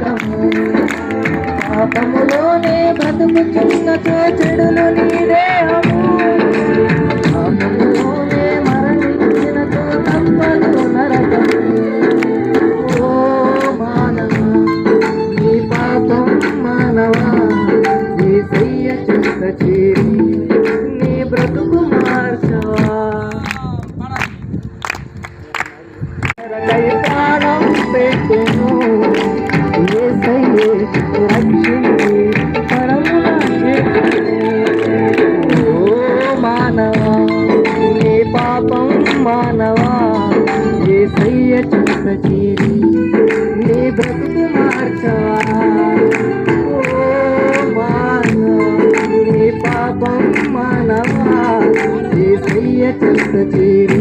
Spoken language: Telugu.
నరకము. పాపములోనే బ్రతుకుచున్నచో చెడులు నీ దేహము. పాపములోనే మరణించినచో తప్పదు నరకము. ఓ మానవా, నీ పాపం మానవా, యేసయ్య చెంత చేరి నీ బ్రతుకు మార్చవా. ప్రాణం పెట్టెను యేసయ్యే రక్షించి పరమున చేర్చెను. ఓ మానవా, నీ పాపం మానవా, యేసయ్య చెంత చేరి నీ బ్రతుకు మార్చవా. ఓ మానవా, నీ పాపం మానవా, యేసయ్య చెంత చేరి